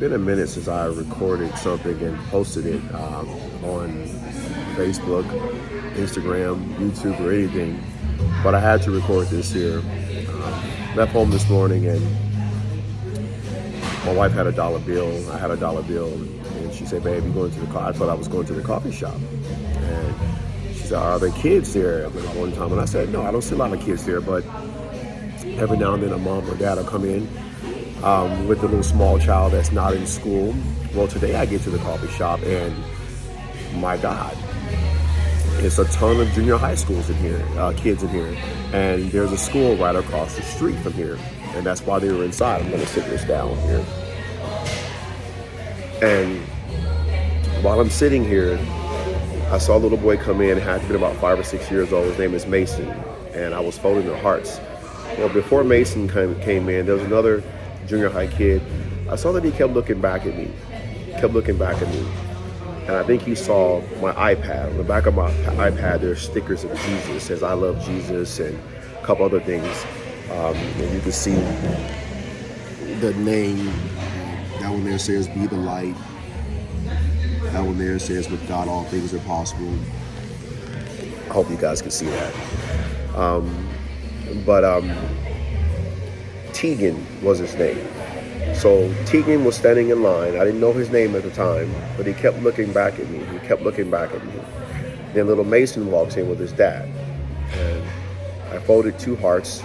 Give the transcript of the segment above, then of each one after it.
been a minute since I recorded something and posted it on Facebook, Instagram, YouTube, or anything. But I had to record this here. Left home this morning and my wife had a dollar bill. I had a dollar bill, and she said, "Babe, you going to the car?" I thought I was going to the coffee shop, and she said, "Are there kids there?" One time, and I said, "No, I don't see a lot of kids there, but every now and then a mom or dad will come in with a little small child that's not in school." Well, today I get to the coffee shop, and my God, it's a ton of junior high schools in here, kids in here, and there's a school right across the street from here, and that's why they were inside. I'm going to sit this down here, and while I'm sitting here, I saw a little boy come in, had to be about 5 or 6 years old. His name is Mason, and I was folding their hearts. Well, before Mason came in, there was another junior high kid. I saw that he kept looking back at me, and I think he saw my iPad. On the back of my iPad, there's stickers of Jesus. It says, "I love Jesus," and a couple other things. And you can see the name. That one there says, "Be the light." That one there says, "With God, all things are possible." I hope you guys can see that. But Tegan was his name. So Tegan was standing in line. I didn't know his name at the time, but he kept looking back at me. Then little Mason walks in with his dad. And I folded 2 hearts.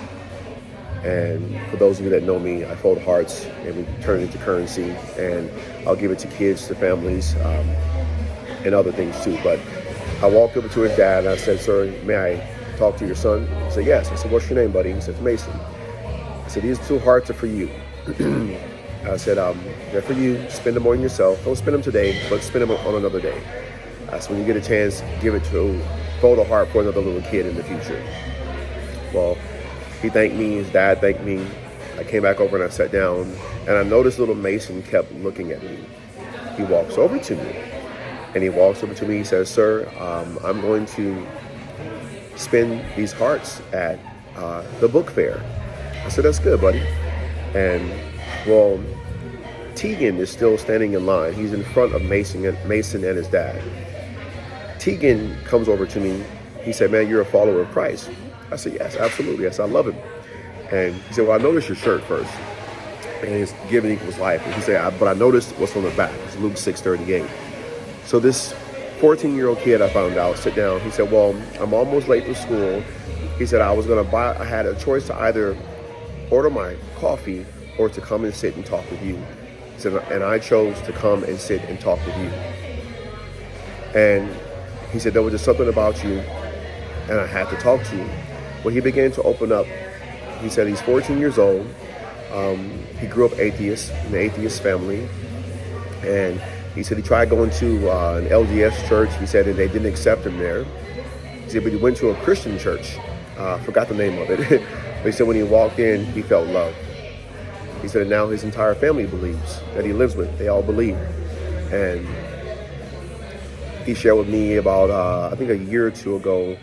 And for those of you that know me, I fold hearts and we turn it into currency. And I'll give it to kids, to families, and other things too. But I walked over to his dad and I said, "Sir, may I talk to your son?" He said, "Yes." I said, "What's your name, buddy?" He said, "Mason." I said, "These 2 hearts are for you." I said, "They're for you. Spend them on yourself. Don't spend them today, but spend them on another day." So when you get a chance, give it to, fold a heart for another little kid in the future. Well, he thanked me. His dad thanked me. I came back over and I sat down, and I noticed little Mason kept looking at me. He walks over to me, He says, "Sir, I'm going to spend these hearts at the book fair." I said, "That's good, buddy." And well, Tegan is still standing in line. He's in front of Mason and his dad. Tegan comes over to me. He said, "Man, you're a follower of Christ." I said, "Yes, absolutely. Yes, I love him." And he said, "Well, I noticed your shirt first." And it's "Giving equals life." And he said, "But I noticed what's on the back." It's Luke 6:38. So this 14-year-old kid, I found out, sit down. He said, "Well, I'm almost late for school." He said, I had a choice to either order my coffee or to come and sit and talk with you. He said, and I chose to come and sit and talk with you. And he said, "There was just something about you, and I had to talk to you." Well, he began to open up. He said he's 14 years old. He grew up atheist, in an atheist family. And he said he tried going to an LDS church. He said that they didn't accept him there. He said, but he went to a Christian church. Forgot the name of it. But he said when he walked in, he felt love. He said now his entire family believes, that he lives with. They all believe. And he shared with me about, I think a year or two ago,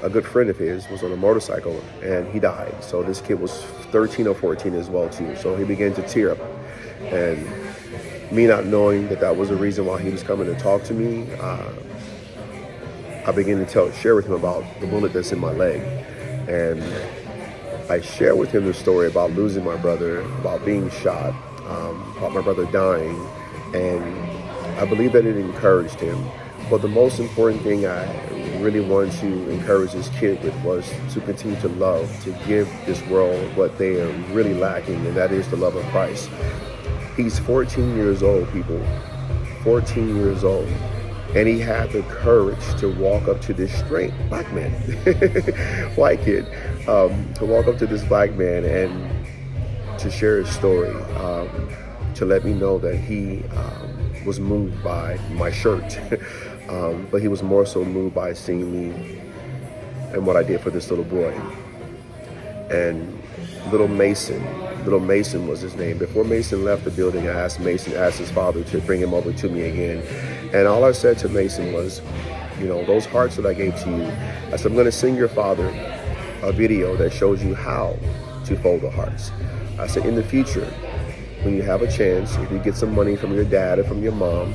a good friend of his was on a motorcycle and he died. So this kid was 13 or 14 as well too. So he began to tear up. And me not knowing that was the reason why he was coming to talk to me, I began to share with him about the bullet that's in my leg. And I shared with him the story about losing my brother, about being shot, about my brother dying. And I believe that it encouraged him. But the most important thing I really wanted to encourage this kid with was to continue to love, to give this world what they are really lacking, and that is the love of Christ. He's 14 years old, people, 14 years old. And he had the courage to walk up to this straight black man, white kid, to walk up to this black man and to share his story, to let me know that he was moved by my shirt, but he was more so moved by seeing me and what I did for this little boy. And little Mason was his name. Before Mason left the building, I asked his father to bring him over to me again. And all I said to Mason was, those hearts that I gave to you, I said, I'm going to send your father a video that shows you how to fold the hearts. I said, in the future, when you have a chance, if you get some money from your dad or from your mom,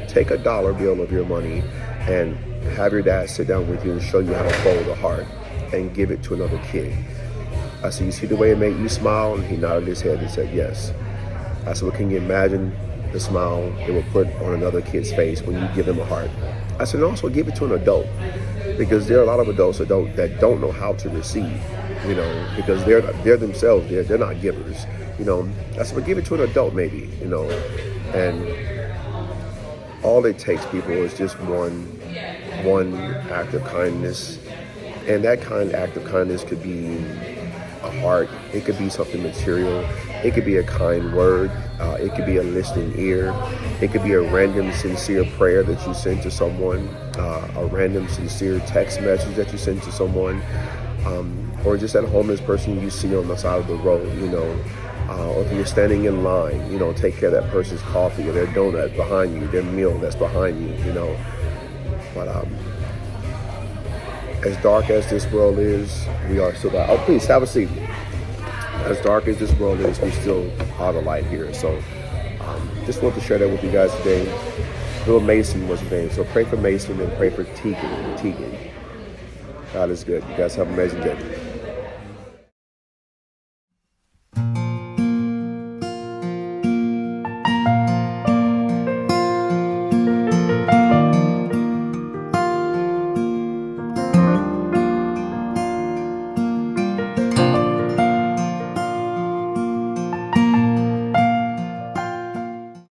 take a dollar bill of your money and have your dad sit down with you and show you how to fold a heart and give it to another kid. I said, you see the way it made you smile? And he nodded his head and said, yes. I said, well, can you imagine the smile it will put on another kid's face when you give them a heart? I said, and also give it to an adult, because there are a lot of adults that don't know how to receive, because they're themselves, they're not givers. I said, but give it to an adult maybe, and all it takes, people, is just one act of kindness. And that kind of act of kindness could be a heart, it could be something material, it could be a kind word, it could be a listening ear, it could be a random sincere prayer that you send to someone, a random sincere text message that you send to someone, or just that homeless person you see on the side of the road, or if you're standing in line, take care of that person's coffee or their donut behind you, their meal that's behind you, But as dark as this world is, we are still alive. Oh, please have a seat. As dark as this world is, we still are the light here. So just want to share that with you guys today. Little Mason was his name. So pray for Mason and pray for Tegan. God is good. You guys have an amazing day.